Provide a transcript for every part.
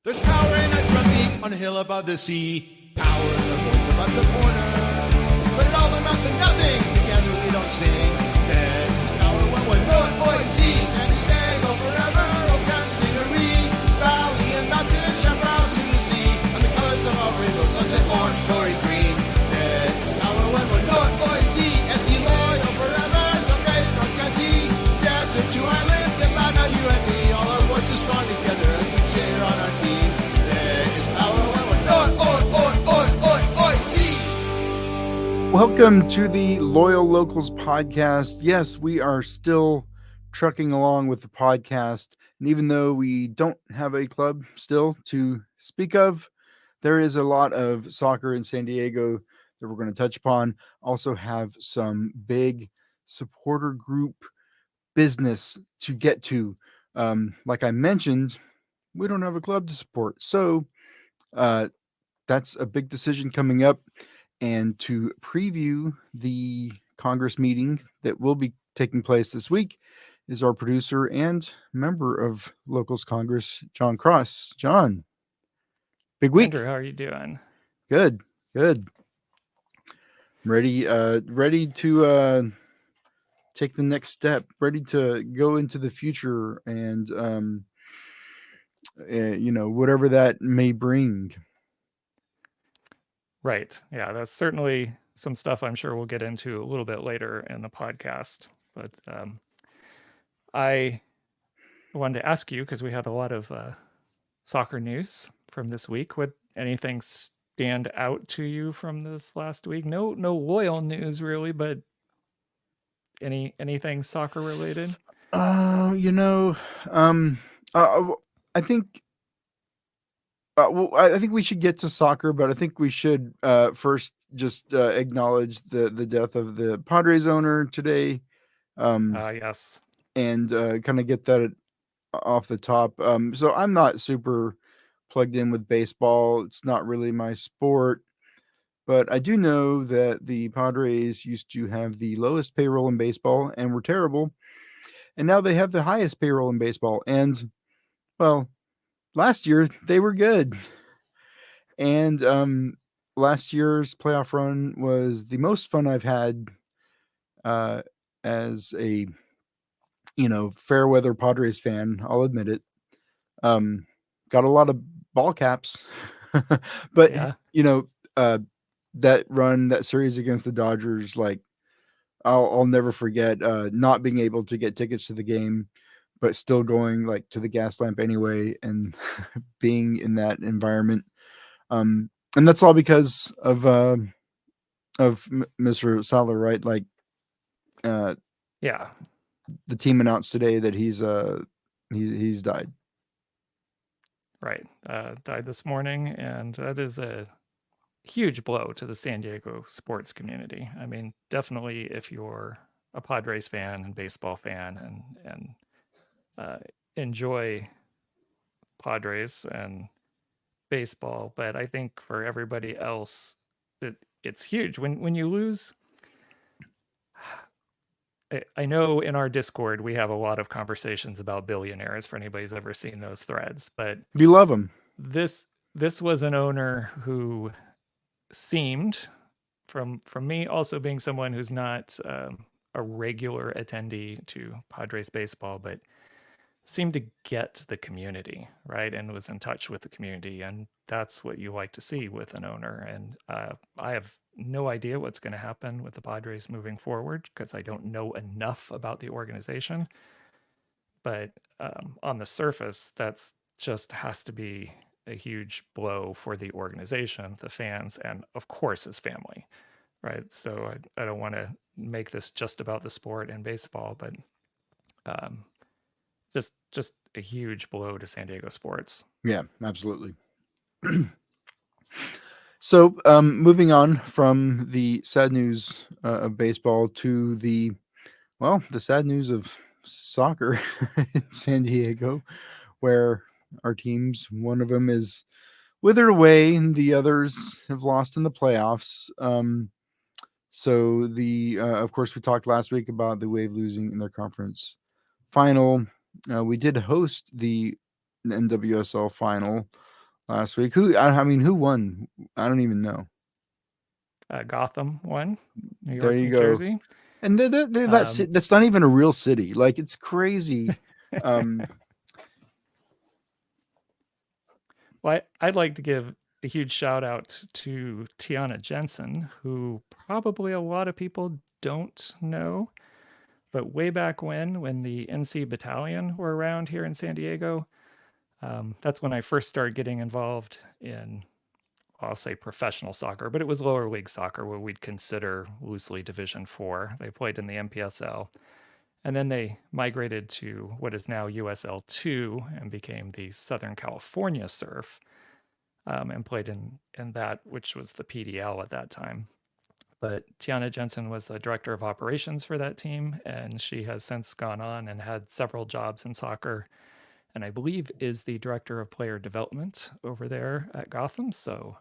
There's power in a drum beat on a hill above the sea. Power in the voice of us the corner. But it all amounts to nothing. Together we don't sing. There's power when we're not noisy. Any day go forever. Oh, catch scenery. Valley and mountain shine brown to the sea. And the colors of our rainbow, sunset orange, glory green. There's power when we're not noisy. SC loyal forever. Someday in North County. Desert to islands. Get back now, you and me. All our voices strong together as we cheer on our team. Welcome to the Loyal Locals podcast. Yes, we are still trucking along with the podcast. And even though we don't have a club still to speak of, there is a lot of soccer in San Diego that we're going to touch upon. Also have some big supporter group business to get to. Like I mentioned, we don't have a club to support. So that's a big decision coming up. And to preview the Congress meeting that will be taking place this week is our producer and member of Locals Congress, John Cross. John, big week. Andrew, how are you doing? Good. Ready to take the next step. Ready to go into the future and whatever that may bring. Right. Yeah, that's certainly some stuff I'm sure we'll get into a little bit later in the podcast. But I wanted to ask you, because we had a lot of soccer news from this week. Would anything stand out to you from this last week? No loyal news really, but anything soccer related? I think I think we should get to soccer, but I think we should first just acknowledge the death of the Padres owner today. Yes. And kind of get that off the top. So I'm not super plugged in with baseball. It's not really my sport. But I do know that the Padres used to have the lowest payroll in baseball and were terrible. And now they have the highest payroll in baseball. And, well, last year they were good. And last year's playoff run was the most fun I've had as a fair weather Padres fan. I'll admit it. Got a lot of ball caps, but Yeah. That run, that series against the Dodgers, like I'll never forget not being able to get tickets to the game, but still going like to the gas lamp anyway and being in that environment. And that's all because of Mr. Salah, right? Like, Yeah. The team announced today that he's died. Right. Died this morning, and that is a huge blow to the San Diego sports community. I mean, definitely if you're a Padres fan and baseball fan and enjoy Padres and baseball, but I think for everybody else, it's huge when you lose. I know in our Discord we have a lot of conversations about billionaires. For anybody who's ever seen those threads, but You love him. This was an owner who seemed, from me, also being someone who's not a regular attendee to Padres baseball, but seemed to get the community, right, and was in touch with the community, and that's what you like to see with an owner. And I have no idea what's going to happen with the Padres moving forward because I don't know enough about the organization. But on the surface, that's just has to be a huge blow for the organization, the fans, and of course his family, right? So I don't want to make this just about the sport and baseball, but just a huge blow to San Diego sports. Yeah, absolutely. So moving on from the sad news of baseball to the sad news of soccer in San Diego, where our teams, one of them is withered away and the others have lost in the playoffs. So of course, we talked last week about the Wave losing in their conference final. We did host the NWSL final last week. I mean, who won? I don't even know. Gotham won, New There York, you New go. Jersey. And Um, that's not even a real city. Like, it's crazy. Um, well, I'd like to give a huge shout out to Tiana Jensen, who probably a lot of people don't know. But way back when the NC Battalion were around here in San Diego, that's when I first started getting involved in, I'll say professional soccer, but it was lower league soccer, what we'd consider loosely Division IV. They played in the MPSL. And then they migrated to what is now USL2 and became the Southern California Surf, and played in that, which was the PDL at that time. But Tiana Jensen was the director of operations for that team, and she has since gone on and had several jobs in soccer. And I believe is the director of player development over there at Gotham. So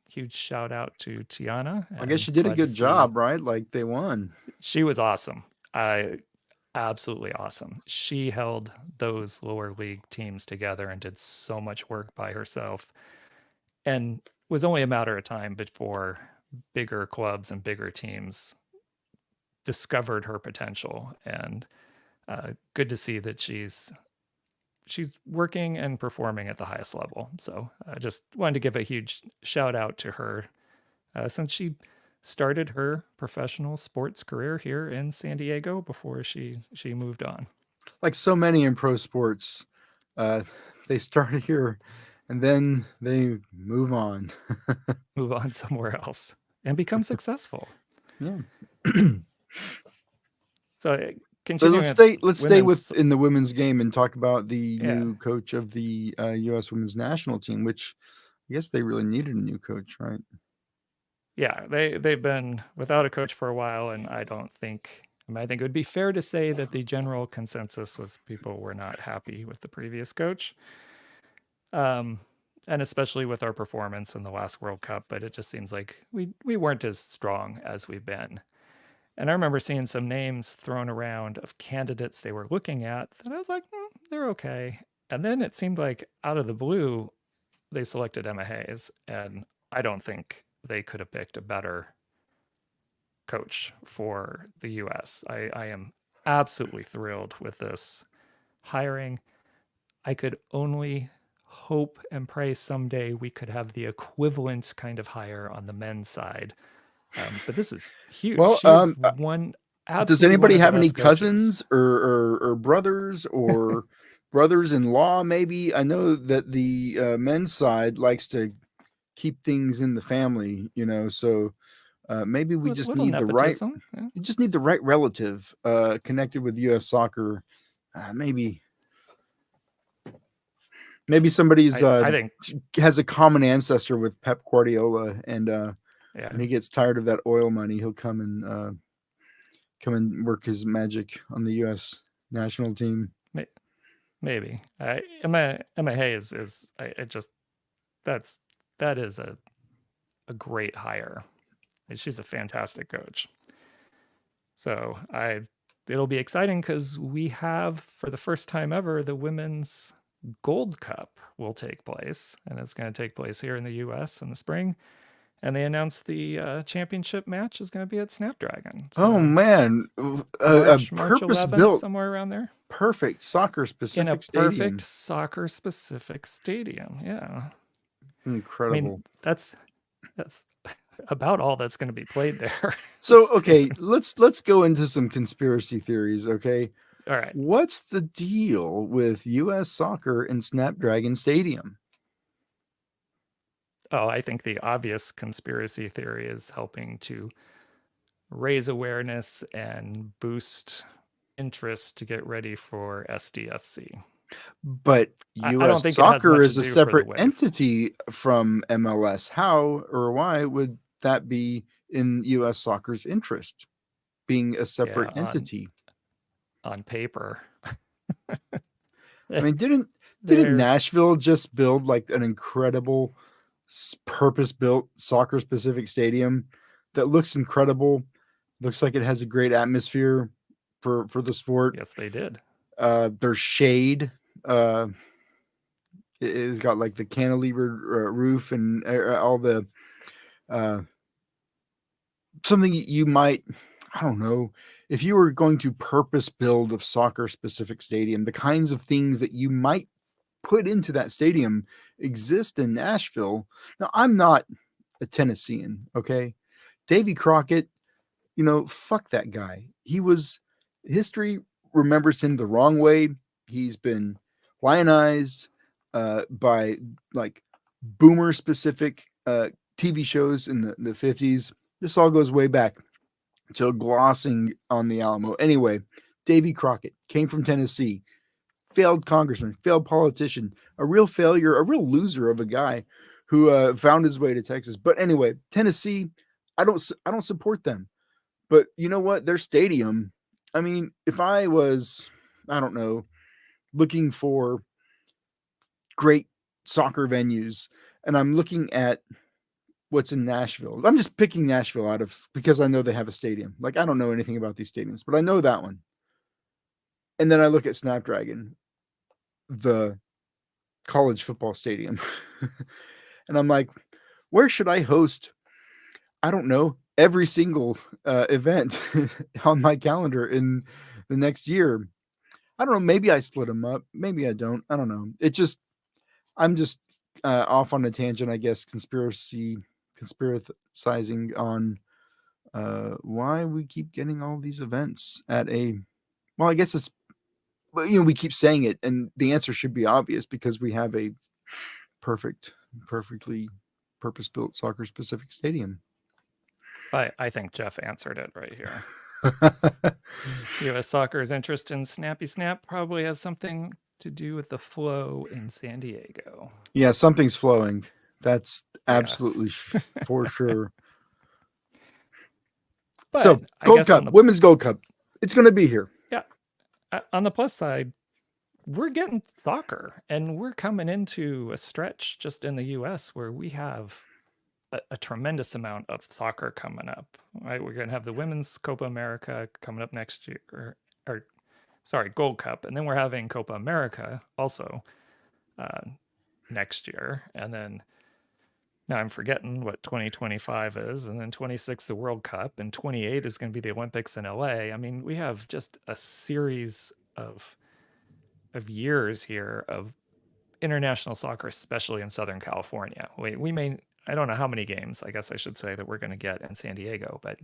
huge shout out to Tiana, I guess and she did a glad to good see job, right? Like, they won. she was awesome. I absolutely awesome. She held those lower league teams together and did so much work by herself, and was only a matter of time before bigger clubs and bigger teams discovered her potential. And good to see that she's working and performing at the highest level. So I just wanted to give a huge shout out to her, since she started her professional sports career here in San Diego before she moved on. Like so many in pro sports, uh, they started here and then they move on. Move on somewhere else and become successful. Yeah. So But continuing with let's stay women's, with in the women's game and talk about the yeah, new coach of the U.S. Women's National Team, which I guess they really needed a new coach, right? yeah, they've been without a coach for a while, and I don't think. I mean, I think it would be fair to say that the general consensus was people were not happy with the previous coach, um, and especially with our performance in the last World Cup. But it just seems like we weren't as strong as we've been. And I remember seeing some names thrown around of candidates they were looking at that I was like, they're okay. And then it seemed like out of the blue, they selected Emma Hayes, and I don't think they could have picked a better coach for the US. I am absolutely thrilled with this hiring. I could only hope and pray someday we could have the equivalent kind of hire on the men's side. But this is huge. Well, She is one, does absolutely one anybody of the have any best coaches. cousins or brothers or brothers-in-law? Maybe I know that the men's side likes to keep things in the family, so maybe we just Little need the right nepotism. Yeah. you just need the right relative connected with U.S. soccer. Maybe somebody's I think, has a common ancestor with Pep Guardiola, and yeah, when he gets tired of that oil money, he'll come and work his magic on the U.S. national team. maybe. Emma Hayes is, it just, that's, that is a great hire. She's a fantastic coach. So it'll be exciting because we have, for the first time ever, the women's Gold Cup will take place, and it's going to take place here in the U.S. in the spring. And they announced the championship match is going to be at Snapdragon. Oh So man, a March 11th, purpose-built, somewhere around there, perfect in a soccer-specific perfect stadium. soccer specific stadium. Yeah, I mean Incredible. that's about all that's going to be played there. So, okay, let's go into some conspiracy theories, okay? All right. What's the deal with US Soccer and Snapdragon Stadium? Oh, I think the obvious conspiracy theory is helping to raise awareness and boost interest to get ready for SDFC. But I don't US think it has Soccer much to is a do for the separate WAVE. entity from MLS. How or why would that be in US Soccer's interest, being a separate Yeah, entity? on paper. I mean, didn't They're Nashville just build like an incredible purpose-built soccer-specific stadium that looks incredible? Looks like it has a great atmosphere for the sport. yes, they did. There's shade. Uh, It's got like the cantilever roof and all the uh, something you might, I don't know, if you were going to purpose build a soccer specific stadium, the kinds of things that you might put into that stadium exist in Nashville. Now, I'm not a Tennessean, okay? Davy Crockett, fuck that guy. History remembers him the wrong way. He's been lionized by like boomer specific TV shows in the 50s. This all goes way back to glossing on the Alamo. Anyway, Davy Crockett came from Tennessee, failed congressman, failed politician, a real failure, a real loser of a guy who found his way to Texas. But anyway, Tennessee, I don't support them. But you know what? Their stadium, I mean, if I was, I don't know, looking for great soccer venues and I'm looking at what's in Nashville. I'm just picking Nashville out of because I know they have a stadium. Like I don't know anything about these stadiums, but I know that one. And then I look at Snapdragon, the college football stadium. And I'm like, where should I host? I don't know, every single event on my calendar in the next year. I don't know. Maybe I split them up. Maybe I don't. I don't know. I'm just off on a tangent, I guess, conspiracizing on why we keep getting all these events well, I guess it's, we keep saying it and the answer should be obvious because we have a perfectly purpose-built soccer specific stadium. I think Jeff answered it right here. U.S. Soccer's interest in Snappy Snap probably has something to do with the flow in San Diego. Yeah, something's flowing. That's absolutely for sure. But so, Gold Cup, Women's Gold Cup. It's going to be here. Yeah. On the plus side, we're getting soccer, and we're coming into a stretch just in the U.S. where we have a tremendous amount of soccer coming up. Right, we're going to have the Women's Copa America coming up next year, or sorry, Gold Cup, and then we're having Copa America also next year, and then now I'm forgetting what 2025 is, and then 26 the World Cup, and 28 is going to be the Olympics in LA. I mean, we have just a series of years here of international soccer, especially in Southern California. We may, I don't know how many games, I guess I should say, that we're going to get in San Diego, but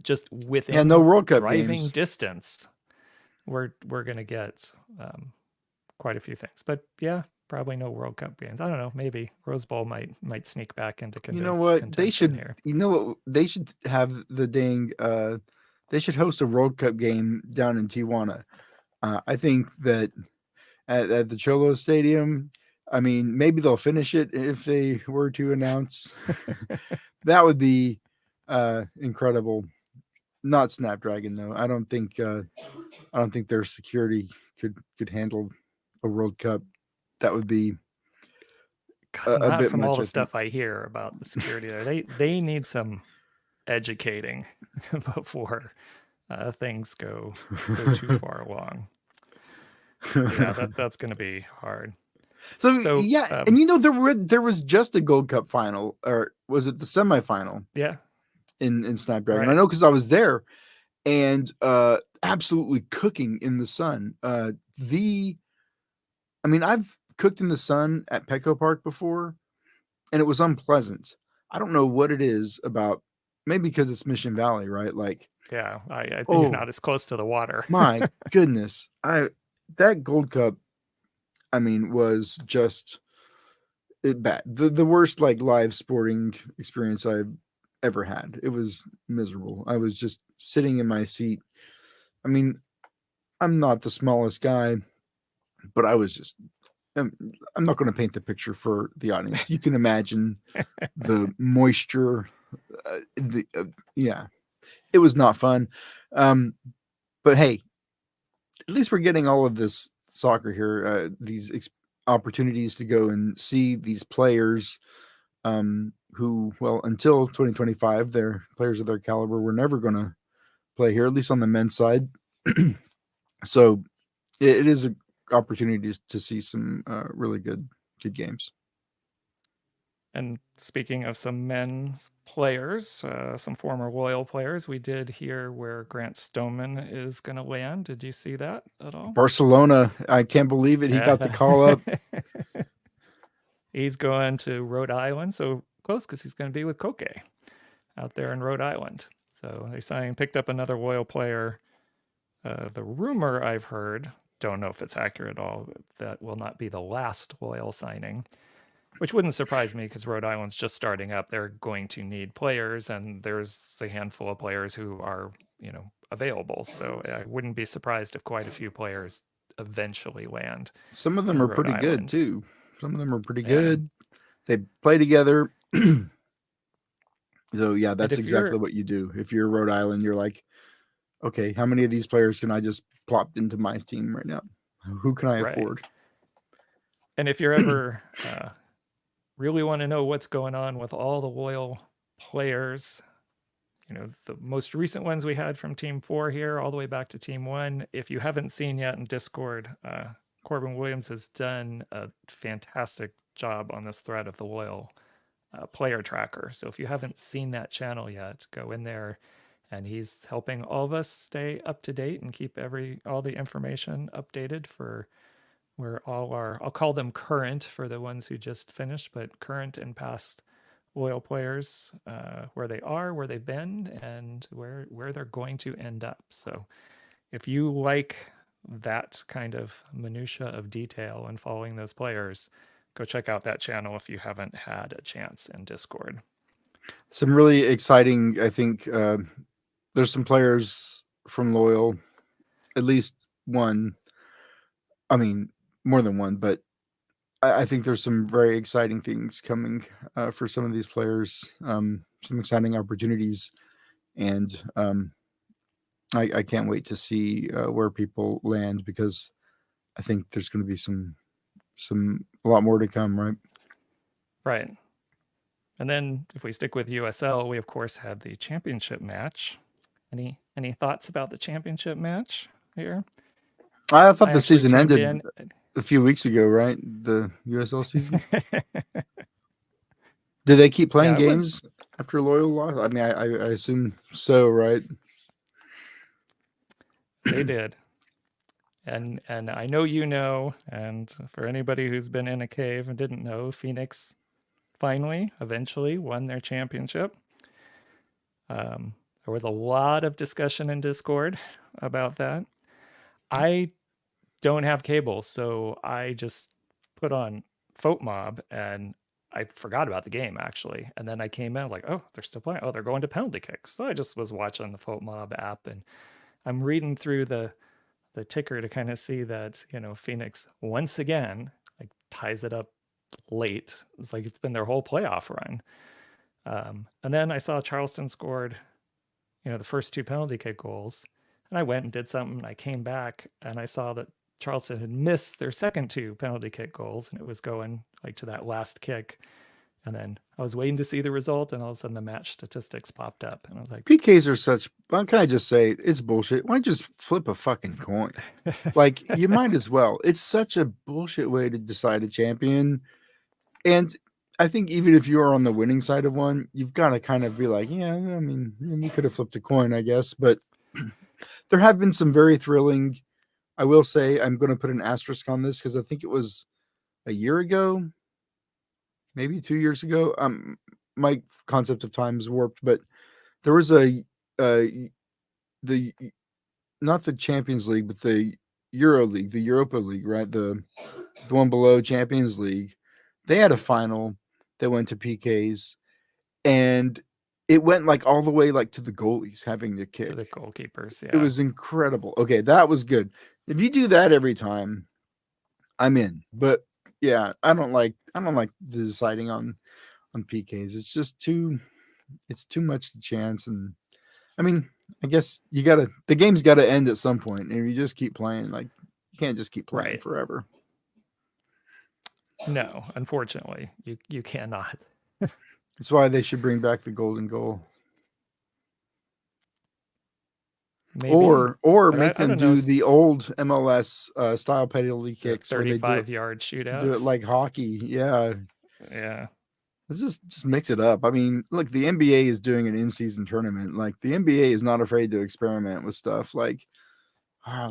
just within no World Cup driving games. Distance, we're going to get quite a few things. But yeah, probably no World Cup games. I don't know. Maybe Rose Bowl might sneak back into You know what? They should here. You know what? They should have the dang. They should host a World Cup game down in Tijuana. I think that at the Cholo Stadium, I mean, maybe they'll finish it if they were to announce. That would be incredible. Not Snapdragon though. I don't think their security could handle a World Cup. That would be a bit from much, all the stuff I hear about the security there. They need some educating before things go too far along. Yeah, that's going to be hard. So yeah, and there was just a Gold Cup final, or was it the semifinal? Yeah, in Snapdragon. Right. I know because I was there, and absolutely cooking in the sun. I mean, I've cooked in the sun at Petco Park before, and it was unpleasant. I don't know what it is about. Maybe because it's Mission Valley, right? Like, yeah, I think you're not as close to the water. My goodness, that Gold Cup, I mean, was just bad. The worst like live sporting experience I've ever had. It was miserable. I was just sitting in my seat. I mean, I'm not the smallest guy, but I was just. I'm not going to paint the picture for the audience. You can imagine the moisture. Yeah, it was not fun. But hey, at least we're getting all of this soccer here. These opportunities to go and see these players who, well, until 2025, they're players of their caliber were never going to play here, at least on the men's side. So it is opportunities to see some really good games. And speaking of some men's players, some former Loyal players, we did hear where Grant Stoneman is going to land. Did you see that at all? Barcelona, I can't believe it. He got the call up. He's going to Rhode Island, so close because he's going to be with Koke out there in Rhode Island. So they picked up another Loyal player. The rumor I've heard, don't know if it's accurate at all, that will not be the last Loyal signing, which wouldn't surprise me because Rhode Island's just starting up. They're going to need players, and there's a handful of players who are, available. So I wouldn't be surprised if quite a few players eventually land. Some of them are pretty good too. Some of them are pretty good. They play together. So yeah, that's exactly what you do. If you're Rhode Island, you're like, okay, how many of these players can I just plop into my team right now? Who can I afford? And if you're ever really want to know what's going on with all the Loyal players, the most recent ones we had from Team 4 here all the way back to Team 1. If you haven't seen yet in Discord, Corbin Williams has done a fantastic job on this thread of the Loyal player tracker. So if you haven't seen that channel yet, go in there, and he's helping all of us stay up to date and keep all the information updated for where all our, I'll call them current for the ones who just finished, but current and past Loyal players, where they are, where they've been, and where they're going to end up. So if you like that kind of minutia of detail and following those players, go check out that channel if you haven't had a chance in Discord. Some really exciting, I think, there's some players from Loyal, at least one. I mean, more than one, but I think there's some very exciting things coming for some of these players, some exciting opportunities, and I can't wait to see where people land, because I think there's going to be a lot more to come, right? Right. And then if we stick with USL, we of course had the championship match. Any thoughts about the championship match here? I thought the season ended a few weeks ago, right? The USL season. Did they keep playing games after Loyal loss? I mean, I assume so, right? They did. And I know and for anybody who's been in a cave and didn't know, Phoenix eventually won their championship. There was a lot of discussion in Discord about that. I don't have cable, so I just put on FootMob, and I forgot about the game actually. And then I came in like, oh, they're still playing. Oh, they're going to penalty kicks. So I just was watching the FootMob app, and I'm reading through the ticker to kind of see that, Phoenix once again like ties it up late. It's like it's been their whole playoff run. And then I saw Charleston scored, the first 2 penalty kick goals, and I went and did something. I came back and I saw that Charleston had missed their second 2 penalty kick goals, and it was going like to that last kick. And then I was waiting to see the result, and all of a sudden the match statistics popped up, and I was like, PKs are such, well, can I just say, it's bullshit. Why don't you just flip a fucking coin? Like, you might as well. It's such a bullshit way to decide a champion. And I think even if you are on the winning side of one, you've got to kind of be like, yeah, I mean, we could have flipped a coin, I guess. But there have been some very thrilling, I will say, I'm going to put an asterisk on this because I think it was a year ago, maybe 2 years ago. My concept of time is warped, but there was not the Champions League, but the Euro League, the Europa League, right? The one below Champions League. They had a final that went to PKs, and it went like all the way like to the goalies having to kick. To the goalkeepers, yeah. It was incredible. Okay, that was good. If you do that every time, I'm in. But yeah, I don't like the deciding on PKs. It's just too much chance. And I mean, I guess the game's gotta end at some point. And if you just keep playing, like, you can't just keep playing forever. No, unfortunately, you cannot. That's why they should bring back the golden goal. maybe, or but make I them don't know. do the old MLS style penalty The kicks where they 35-yard do it shootouts. like hockey. Yeah, Yeah. let's just mix it up. I mean, look, the NBA is doing an in-season tournament. Like the NBA is not afraid to experiment with stuff. Like,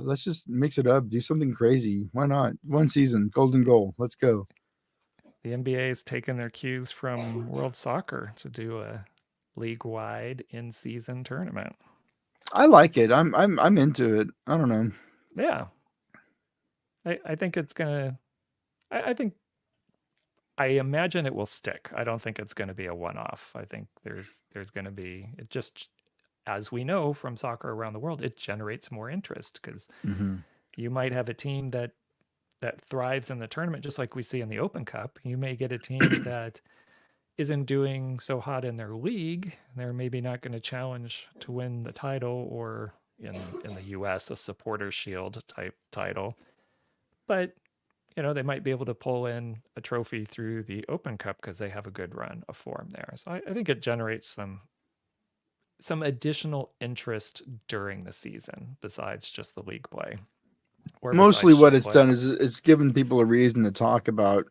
let's just mix it up, do something crazy. Why not? One season, golden goal. Let's go. The NBA is taking their cues from World Soccer to do a league-wide in-season tournament. I like it. I'm into it. I don't know. Yeah. I think it's gonna I think I imagine it will stick. I don't think it's going to be a one-off. I think there's going to be it just as we know from soccer around the world, it generates more interest because Mm-hmm. you might have a team that thrives in the tournament just like we see in the Open Cup. You may get a team that isn't doing so hot in their league. They're maybe not going to challenge to win the title or in the US a supporter shield type title. But they might be able to pull in a trophy through the Open Cup because they have a good run of form there. So I think it generates some additional interest during the season besides just the league play, or Mostly besides what just it's done is playoffs. it's given people a reason to talk about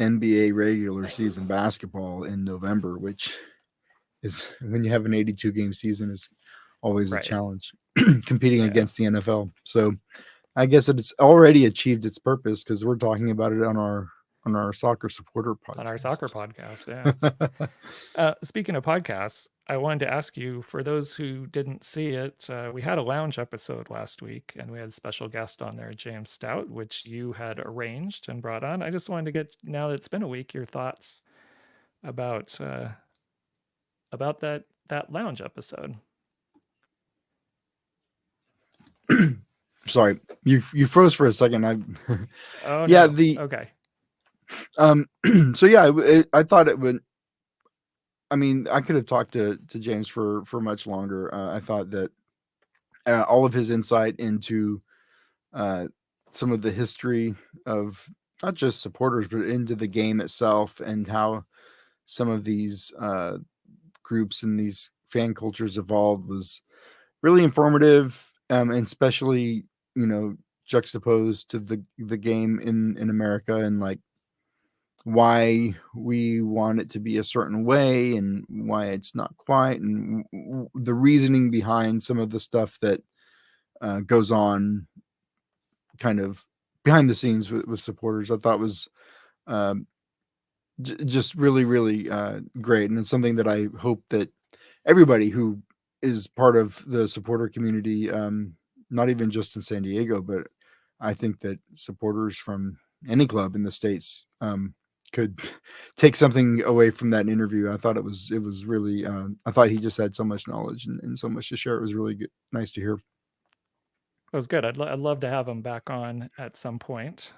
NBA regular season basketball in November, which is when you have an 82 game season is always a Right. challenge competing Yeah. against the NFL. So I guess that it's already achieved its purpose because we're talking about it on our soccer supporter podcast. On our soccer podcast, yeah. Speaking of podcasts, I wanted to ask you, for those who didn't see it, we had a lounge episode last week and we had a special guest on there, James Stout, which you had arranged and brought on. I just wanted to get, now that it's been a week, your thoughts about that lounge episode. Sorry, you froze for a second. Oh yeah, no. Okay. So yeah, I thought it would. I mean, I could have talked to James for much longer. I thought that all of his insight into some of the history of not just supporters, but into the game itself and how some of these groups and these fan cultures evolved was really informative, and especially juxtaposed to the game in America and like why we want it to be a certain way and why it's not quite, and the reasoning behind some of the stuff that goes on kind of behind the scenes with supporters. I thought was um, just really, really great. And it's something that I hope that everybody who is part of the supporter community, not even just in San Diego, but I think that supporters from any club in the States could take something away from that interview. I thought it was really, I thought he just had so much knowledge and so much to share. It was really good. Nice to hear. It was good. I'd love to have him back on at some point.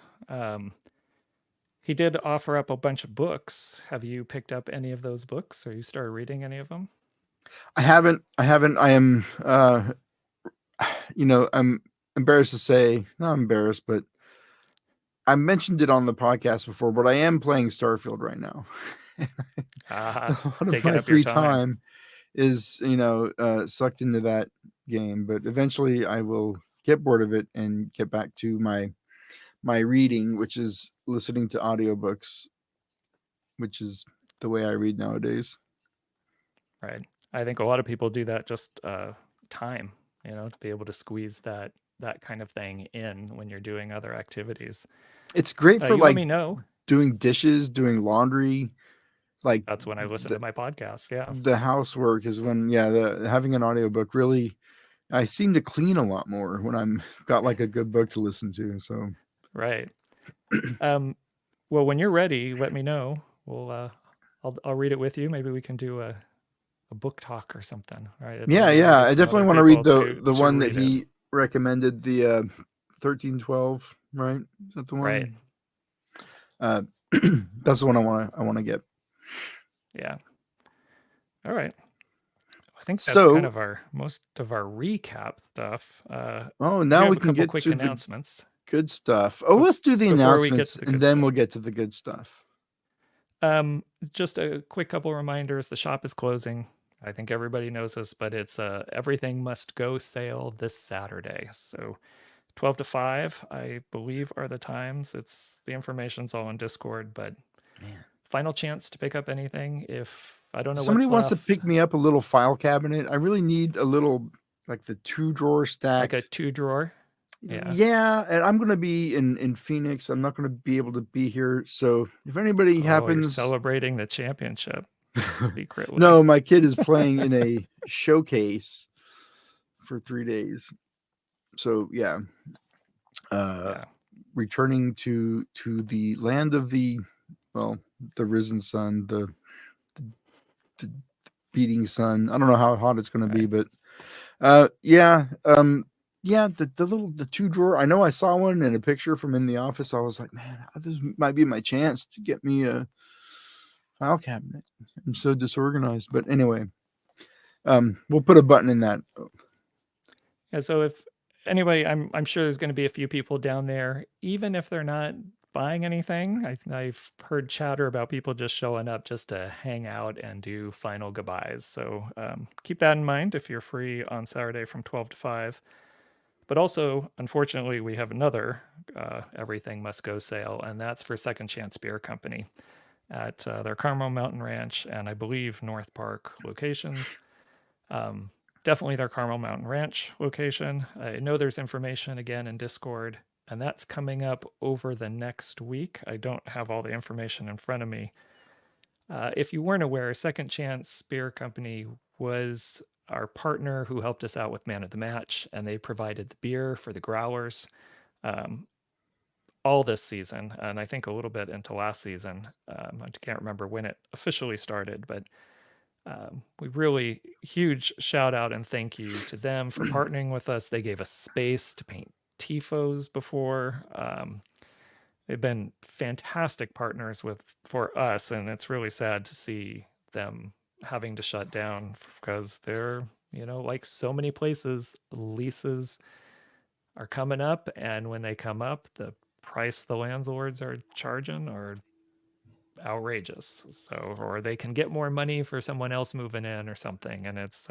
He did offer up a bunch of books. Have you picked up any of those books, or you started reading any of them? I haven't. I am, I'm embarrassed to say, not embarrassed, but I mentioned it on the podcast before, but I am playing Starfield right now. A lot of Taking my up your free time is, sucked into that game, but eventually I will get bored of it and get back to my reading, which is listening to audiobooks, which is the way I read nowadays. Right. I think a lot of people do that just time, to be able to squeeze that kind of thing in when you're doing other activities. It's great for You let like me know. doing dishes, doing laundry, like That's when I listen to my podcast. Yeah. the housework is when having an audiobook really, I seem to clean a lot more when I'm got like a good book to listen to. So Right. Well, when you're ready, let me know. We'll I'll read it with you. Maybe we can do a book talk or something. All right. yeah, I definitely want to read the to one that read it. he recommended, the 1312, right? Is that the one? Right. That's the one I want to get. Yeah. All right. I think that's So kind of most of our recap stuff. now we can get quick to announcements. The good stuff. Oh, let's do the announcements and then we'll get to the good stuff. Just a quick couple reminders. The shop is closing. I think everybody knows this, but it's Everything Must Go sale this Saturday. So 12 to 5, I believe, are the times. It's the information's all in Discord, but Man. final chance to pick up anything. If I don't If know somebody what's wants to left, pick me up a little file cabinet, I really need a little, like the 2-drawer like a stacked. 2-drawer. Yeah. Yeah, and I'm gonna be in Phoenix. I'm not gonna be able to be here. So if anybody Oh, you're happens, celebrating the championship secretly. no, my kid is playing in a showcase for 3 days. So yeah, Yeah. returning to the land of the, well, the risen sun, the beating sun. I don't know how hot it's going to be, Right. but yeah, yeah, the 2-drawer. I know I saw one in a picture from in the office. I was like, man, this might be my chance to get me a file cabinet. I'm so disorganized, but anyway, we'll put a button in that. Yeah, so if anybody, I'm sure there's going to be a few people down there, even if they're not buying anything. I've heard chatter about people just showing up just to hang out and do final goodbyes. So keep that in mind if you're free on Saturday from 12 to 5. But also, unfortunately, we have another Everything Must Go sale, and that's for Second Chance Beer Company at their Carmel Mountain Ranch and I believe North Park locations. Definitely their Carmel Mountain Ranch location. I know there's information again in Discord, and that's coming up over the next week. I don't have all the information in front of me. If you weren't aware, Second Chance Beer Company was our partner who helped us out with Man of the Match, and they provided the beer for the growlers um, all this season, and I think a little bit into last season. I can't remember when it officially started, but we really huge shout out and thank you to them for partnering with us. They gave us space to paint tifos before. They've been fantastic partners with for us, and it's really sad to see them having to shut down because they're, like so many places, leases are coming up, and when they come up, the price the landlords are charging are outrageous. So, or they can get more money for someone else moving in or something, and it's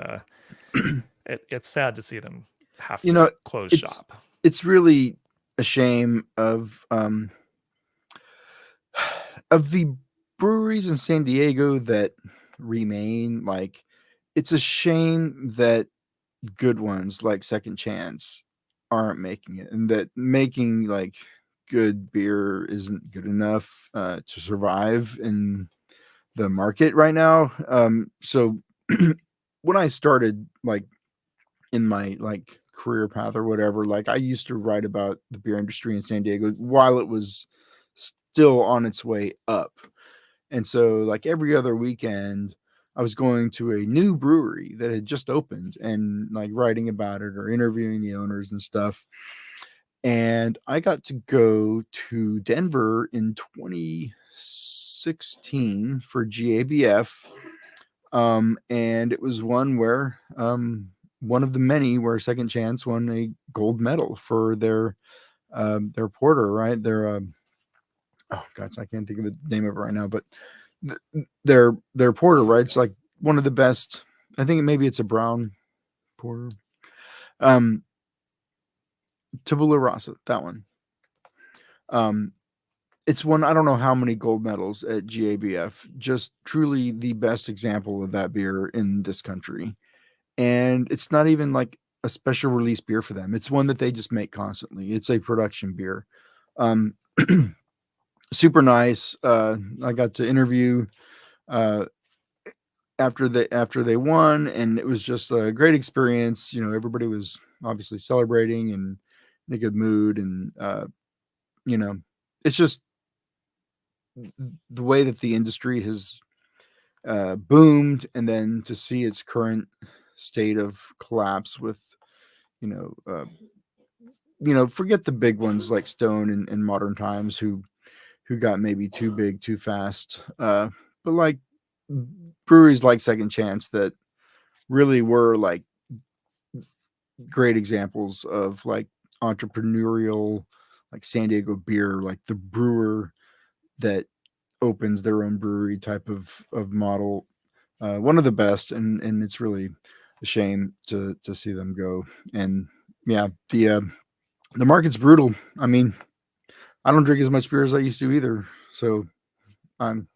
sad to see them have You to know, close it's shop. it's really a shame of the breweries in San Diego that remain. Like, it's a shame that good ones like Second Chance aren't making it, and that making like good beer isn't good enough to survive in the market right now. So when I started like in my like career path or whatever, like I used to write about the beer industry in San Diego while it was still on its way up. And so like every other weekend I was going to a new brewery that had just opened and like writing about it or interviewing the owners and stuff. And I got to go to Denver in 2016 for GABF. And it was one where one of the many where Second Chance won a gold medal for their porter, right? Oh gosh, I can't think of the name of it right now, but their porter, right? It's like one of the best. I think maybe it's a brown porter. Um, Tabula Rasa, that one. Um, it's one, I don't know how many gold medals at GABF. Just truly the best example of that beer in this country. And it's not even like a special release beer for them. It's one that they just make constantly. It's a production beer. Um, super nice. I got to interview uh, after they won, and it was just a great experience. Everybody was obviously celebrating and in a good mood, and you know, it's just the way that the industry has boomed, and then to see its current state of collapse with you know uh, forget the big ones like Stone and Modern Times who got maybe too big too fast, but like breweries like Second Chance that really were like great examples of like entrepreneurial, like San Diego beer, like the brewer that opens their own brewery type of model. one of the best, and it's really a shame to see them go. And yeah, the market's brutal. I mean, I don't drink as much beer as I used to either, so I'm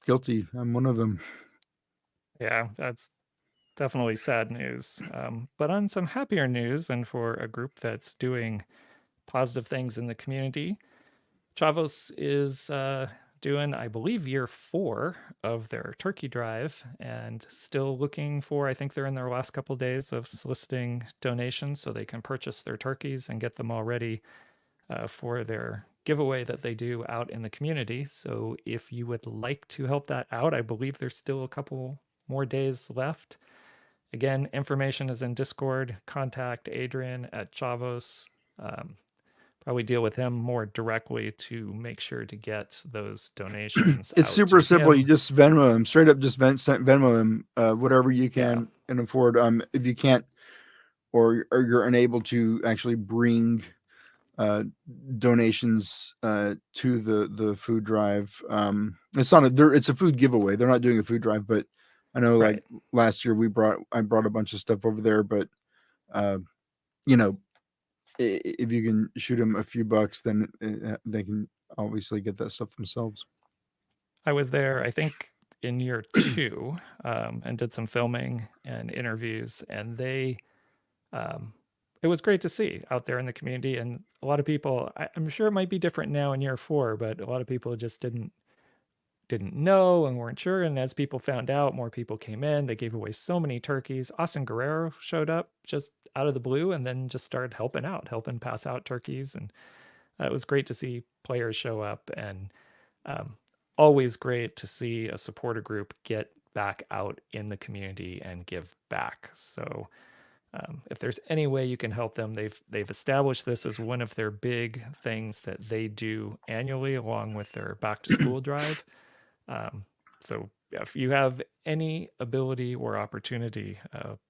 guilty. I'm one of them. Yeah, that's definitely sad news. But on some happier news, and for a group that's doing positive things in the community, Chavos is doing, I believe, year 4 of their turkey drive and still looking for, I think they're in their last couple days of soliciting donations so they can purchase their turkeys and get them all ready for their giveaway that they do out in the community. So if you would like to help that out, I believe there's still a couple more days left. Again, information is in Discord. Contact Adrian at Chavos. Probably deal with him more directly to make sure to get those donations It's out to super simple. You him. just Venmo him straight up. Just Venmo him whatever you Yeah, can and afford. If you can't or you're unable to actually bring uh, donations to the food drive. It's not it's a food giveaway. They're not doing a food drive, but I know like right. last year I brought a bunch of stuff over there, but uh, you know, if you can shoot them a few bucks, then they can obviously get that stuff themselves. I was there, I think, in year 2 and did some filming and interviews, and um, it was great to see out there in the community. And a lot of people, I'm sure it might be different now in year 4, but a lot of people just didn't know and weren't sure. And as people found out, more people came in. They gave away so many turkeys. Austin Guerrero showed up just out of the blue and then just started helping out, helping pass out turkeys. And it was great to see players show up, and um, always great to see a supporter group get back out in the community and give back. So if there's any way you can help them, they've established this as one of their big things that they do annually, along with their back to school drive. Um, so if you have any ability or opportunity,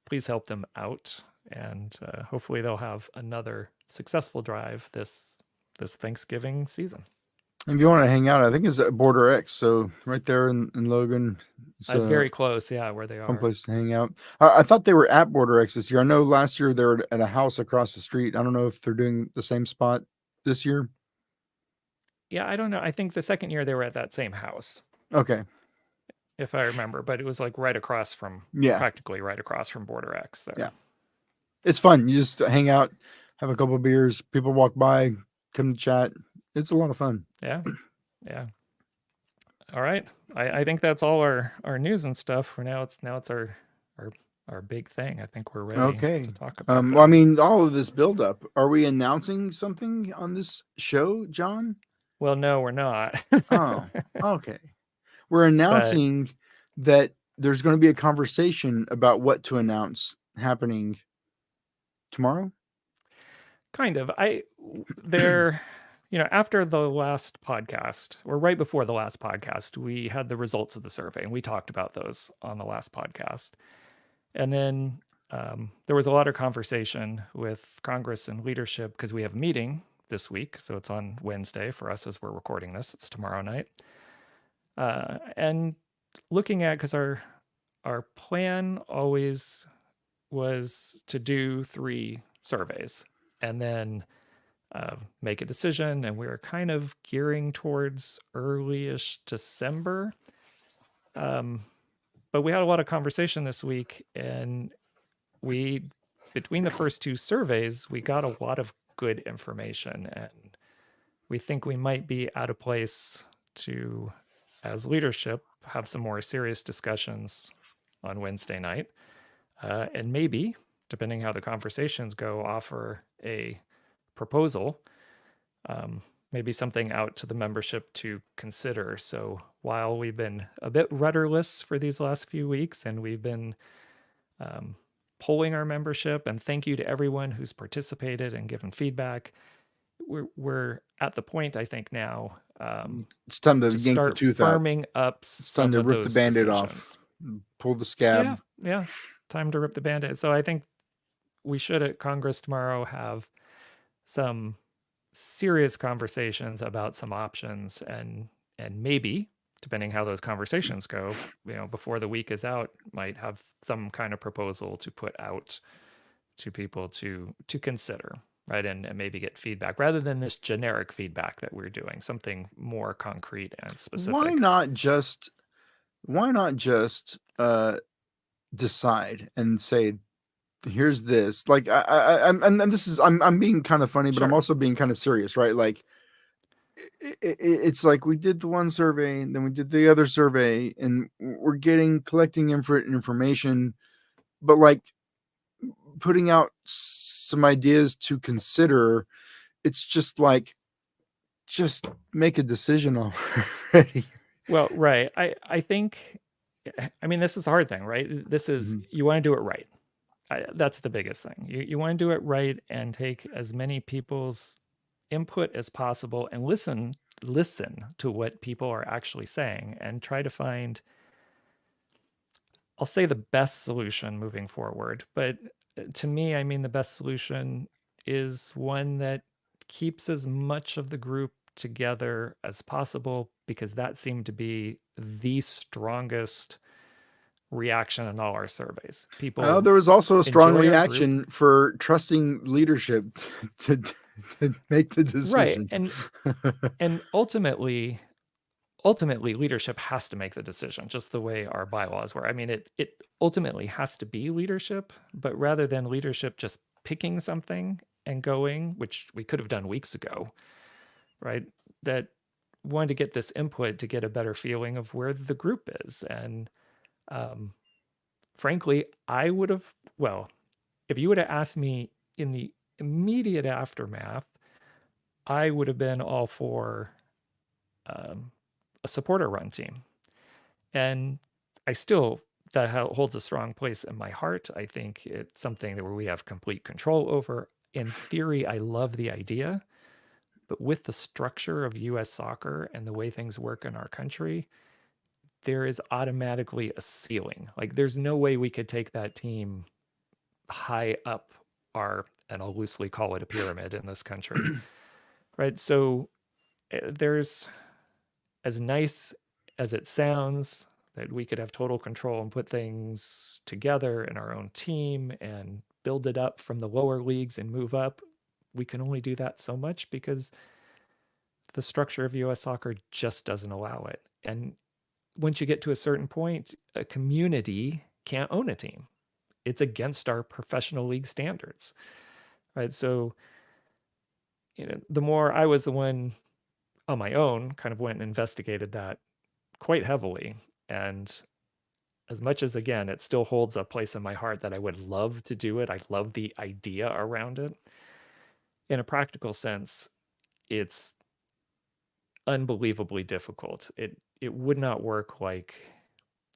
please help them out, and hopefully they'll have another successful drive this Thanksgiving season. If you want to hang out, I think it's at Border X. So right there in Logan, it's a Very close, yeah, where they fun are. place to hang out. I thought they were at Border X this year. I know last year they were at a house across the street. I don't know if they're doing the same spot this year. Yeah, I don't know. I think the second year they were at that same house, Okay. if I remember, but it was like right across from, Yeah. practically right across from Border X Yeah. there. It's fun. You just hang out, have a couple of beers. People walk by, come to chat. It's a lot of fun. Yeah, yeah. All right. I think that's all our news and stuff for now. It's our our big thing. I think we're ready Okay. to talk about Well, I that. mean, all of this build up. Are we announcing something on this show, John? Well, no, we're not. Oh, okay. We're But announcing that there's going to be a conversation about what to announce happening tomorrow. kind of. There, after the last podcast, or right before the last podcast, we had the results of the survey and we talked about those on the last podcast. And then there was a lot of conversation with Congress and leadership because we have a meeting this week. So it's on Wednesday for us as we're recording this. It's tomorrow night. And looking at, because our plan always was to do 3 surveys and then make a decision. And we were kind of gearing towards early-ish December. But we had a lot of conversation this week, and between the first 2 surveys, we got a lot of good information, and we think we might be at a place to, as leadership, have some more serious discussions on Wednesday night, and maybe, depending how the conversations go, offer a proposal, maybe something out to the membership to consider. So while we've been a bit rudderless for these last few weeks, and we've been polling our membership, and thank you to everyone who's participated and given feedback, we're at the point, I think now, It's time to to yank the start tooth out. firming up It's time some to of rip the those band-aid decisions. off, pull the scab. Yeah, time to rip the band-aid. So I think we should at Congress tomorrow have some serious conversations about some options, and maybe depending how those conversations go, before the week is out, might have some kind of proposal to put out to people to consider, right? And maybe get feedback rather than this generic feedback that we're doing, something more concrete and Why specific. not just decide and say, here's this. Like I'm this is I'm being kind of funny, but I'm Sure. also being kind of serious, right? Like it's like we did the one survey and then we did the other survey and we're collecting information, but like putting out some ideas to consider. It's just like, just make a decision already. Well, right. I think, I mean, this is the hard thing, right? This is, you want to do it right. That's the biggest thing. You want to do it right and take as many people's input as possible and listen to what people are actually saying and try to find, I'll say, the best solution moving forward. But to me, I mean, the best solution is one that keeps as much of the group together as possible, because that seemed to be the strongest reaction in all our surveys. People There was also a strong enjoy our group. reaction for trusting leadership to make the Right. decision. And ultimately leadership has to make the decision, just the way our bylaws were. I mean, it ultimately has to be leadership, but rather than leadership just picking something and going, which we could have done weeks ago, right? That wanted to get this input to get a better feeling of where the group is. And frankly, I would have, well, if you would have asked me in the immediate aftermath, I would have been all for a supporter run team. And I still, that holds a strong place in my heart. I think it's something that where we have complete control over. In theory, I love the idea, but with the structure of US soccer and the way things work in our country, there is automatically a ceiling. Like, there's no way we could take that team high up our, and I'll loosely call it a pyramid in this country, right? So there's, as nice as it sounds that we could have total control and put things together in our own team and build it up from the lower leagues and move up, we can only do that so much because the structure of US soccer just doesn't allow it. And once you get to a certain point, a community can't own a team. It's against our professional league standards, right? So, the more I was the one on my own, kind of went and investigated that quite heavily. And as much as, again, it still holds a place in my heart that I would love to do it, I love the idea around it. In a practical sense, it's unbelievably difficult. It would not work like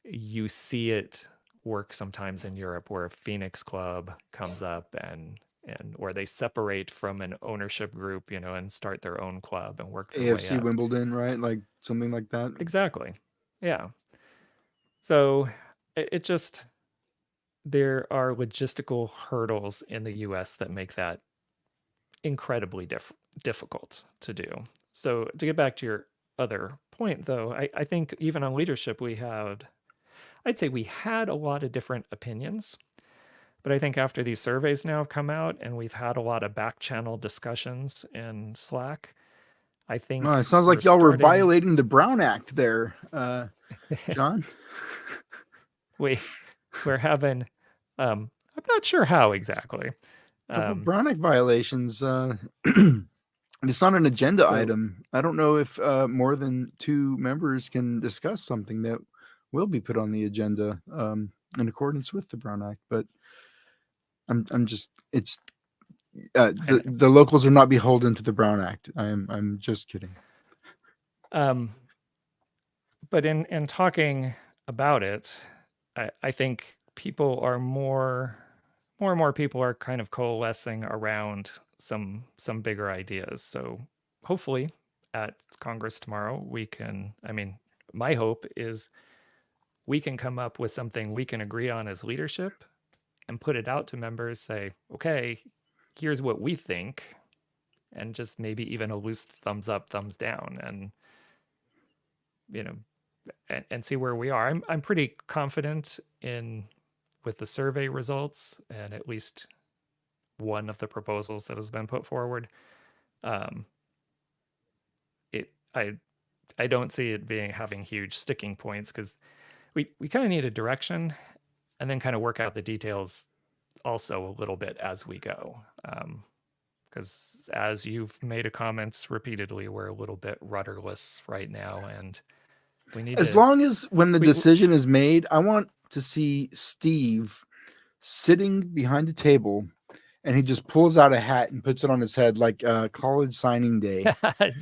you see it work sometimes in Europe, where a Phoenix club comes up and or they separate from an ownership group, and start their own club and work their way AFC up. Wimbledon, right? Like something like that. Exactly. Yeah. So it just, there are logistical hurdles in the US that make that incredibly difficult to do. So to get back to your other point, though, I think even on leadership, I'd say we had a lot of different opinions. But I think after these surveys now have come out and we've had a lot of back channel discussions in Slack, I think Oh, it sounds we're like y'all were starting. violating the Brown Act there, John. We're having, I'm not sure how exactly. Couple Brown Act violations. It's not an agenda So item. I don't know if more than two members can discuss something that will be put on the agenda in accordance with the Brown Act. But I'm just, it's the locals are not beholden to the Brown Act. I'm just kidding. But in talking about it, I think people are more and more people are kind of coalescing around some bigger ideas. So hopefully at Congress tomorrow, we can, I mean, my hope is we can come up with something we can agree on as leadership and put it out to members, say, okay, here's what we think, and just maybe even a loose thumbs up, thumbs down. And, and see where we are. I'm pretty confident with the survey results and at least one of the proposals that has been put forward. Um, it I don't see it having huge sticking points because we kind of need a direction and then kind of work out the details also a little bit as we go. Because as you've made a comments repeatedly, we're a little bit rudderless right now, and we need As to. long as when the We, decision is made, I want to see Steve sitting behind a table and he just pulls out a hat and puts it on his head like college signing day.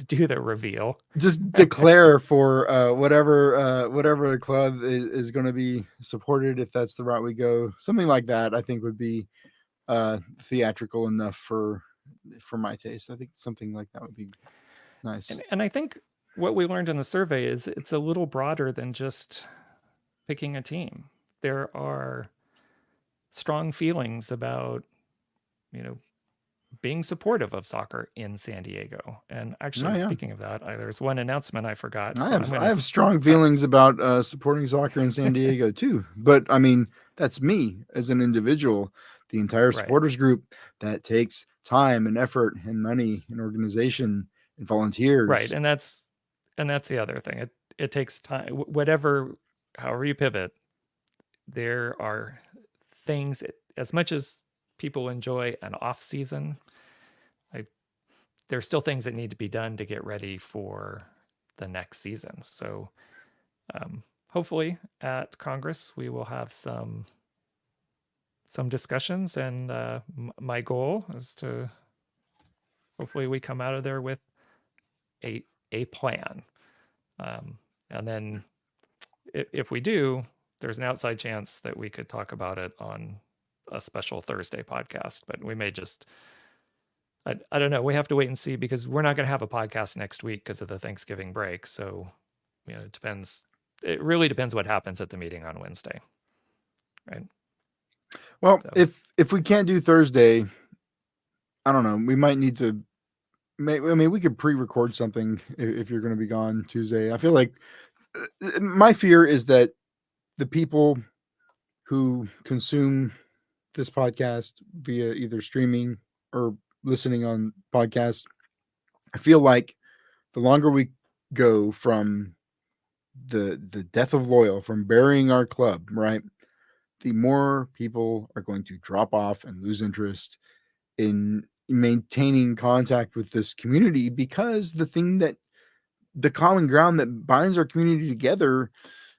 do the reveal. Just declare for whatever the club is going to be supported, if that's the route we go. Something like that, I think, would be theatrical enough for my taste. I think something like that would be nice. And I think what we learned in the survey is it's a little broader than just picking a team. There are strong feelings about, being supportive of soccer in San Diego. And actually, speaking of that, there's one announcement I forgot. I have strong feelings about supporting soccer in San Diego too. But I mean, that's me as an individual. The entire supporters group that takes time and effort and money and organization and volunteers. Right, and that's the other thing. It takes time. However you pivot, there are things. As much as people enjoy an off season, there's still things that need to be done to get ready for the next season. So hopefully at Congress we will have some discussions, and my goal is to hopefully we come out of there with a plan, and then if we do, there's an outside chance that we could talk about it on a special Thursday podcast, but we may just I don't know. We have to wait and see, because we're not going to have a podcast next week because of the Thanksgiving break. So, it depends. It really depends what happens at the meeting on Wednesday, right? Well, so if we can't do Thursday, I don't know. We might need to. We could pre-record something if you're going to be gone Tuesday. I feel like my fear is that the people who consume this podcast via either streaming or listening on podcasts, I feel like the longer we go from the death of Loyal, from burying our club, right, the more people are going to drop off and lose interest in maintaining contact with this community, because the common ground that binds our community together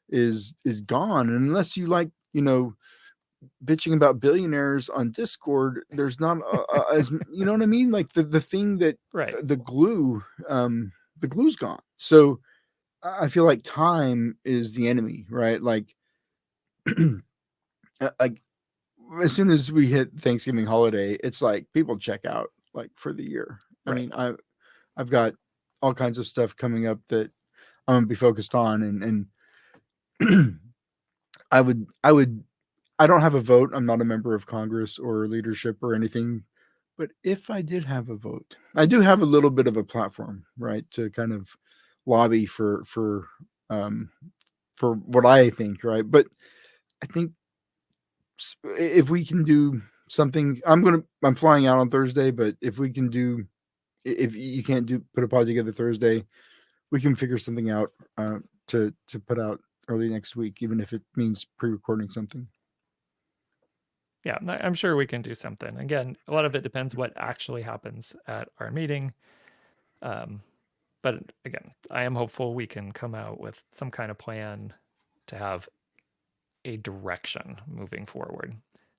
is gone. And unless you like, bitching about billionaires on Discord, there's not as you know what I mean, like the thing that the glue's gone. So I feel like time is the enemy, right? Like like as soon as we hit Thanksgiving holiday, it's like people check out like for the year. I mean, I've got all kinds of stuff coming up that I'm gonna be focused on, and I don't have a vote. I'm not a member of Congress or leadership or anything. But if I did have a vote, I do have a little bit of a platform, right, to kind of lobby for what I think, right? But I think if we can do something, I'm flying out on Thursday, but if you can't put a pod together Thursday, we can figure something out to put out early next week, even if it means pre-recording something. Yeah, I'm sure we can do something. Again, a lot of it depends what actually happens at our meeting. But again, I am hopeful we can come out with some kind of plan to have a direction moving forward,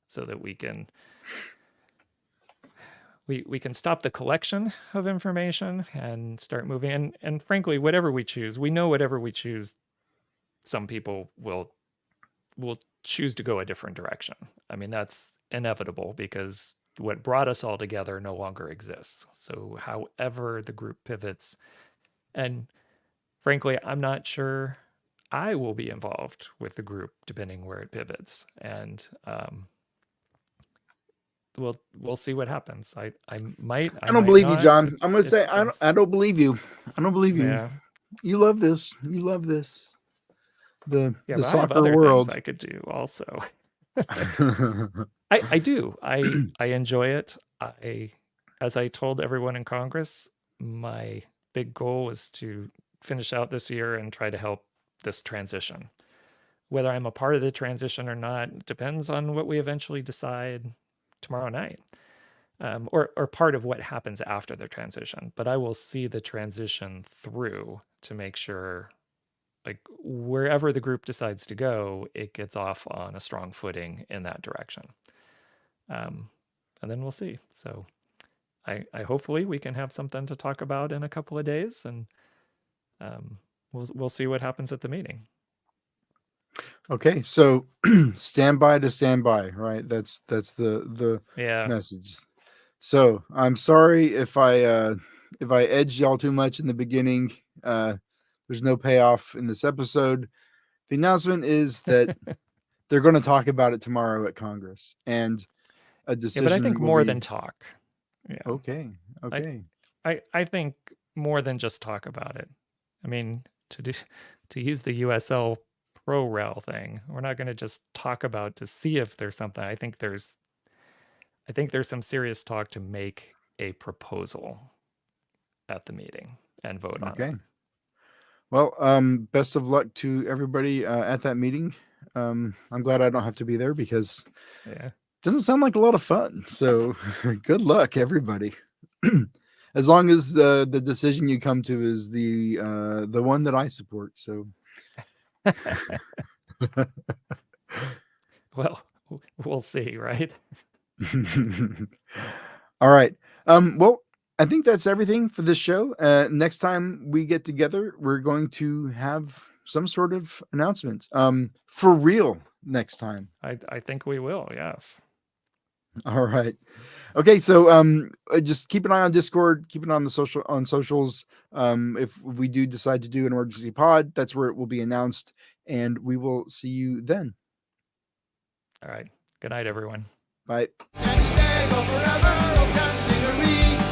so that we can stop the collection of information and start moving. And frankly, whatever we choose, some people will choose to go a different direction. I mean, that's inevitable, because what brought us all together no longer exists. So however the group pivots, and frankly, I'm not sure I will be involved with the group depending where it pivots. And we'll see what happens. I don't believe you, John. I'm going to say I don't believe you. I don't believe you. Yeah. You love this. You love this. the Yeah, the but I have soccer other things world. I could do also. I do. I enjoy it. As I told everyone in Congress, my big goal was to finish out this year and try to help this transition. Whether I'm a part of the transition or not depends on what we eventually decide tomorrow night, or part of what happens after the transition. But I will see the transition through to make sure, like, wherever the group decides to go, it gets off on a strong footing in that direction. And then we'll see. So I hopefully we can have something to talk about in a couple of days, and we'll see what happens at the meeting. Okay, so stand by to stand by, right? That's the Yeah. message. So I'm sorry if I edged y'all too much in the beginning. There's no payoff in this episode. The announcement is that they're going to talk about it tomorrow at Congress, and a Yeah, decision but I think will more be than talk. Yeah. okay. Okay. I think more than just talk about it. I mean, to use the USL Pro Rel thing, we're not going to just talk about to see if there's something. I think there's some serious talk to make a proposal at the meeting and vote on Okay. it. Well, best of luck to everybody at that meeting. I'm glad I don't have to be there because Yeah. it doesn't sound like a lot of fun. So good luck, everybody. As long as the decision you come to is the one that I support. So Well, we'll see, right? all right. Well, I think that's everything for this show. Next time we get together, we're going to have some sort of announcement. For real next time. I think we will, yes. All right. Okay, so just keep an eye on Discord, keep an eye on the socials. If we do decide to do an emergency pod, that's where it will be announced, and we will see you then. All right. Good night, everyone. Bye. Any day or forever, oh, consider me.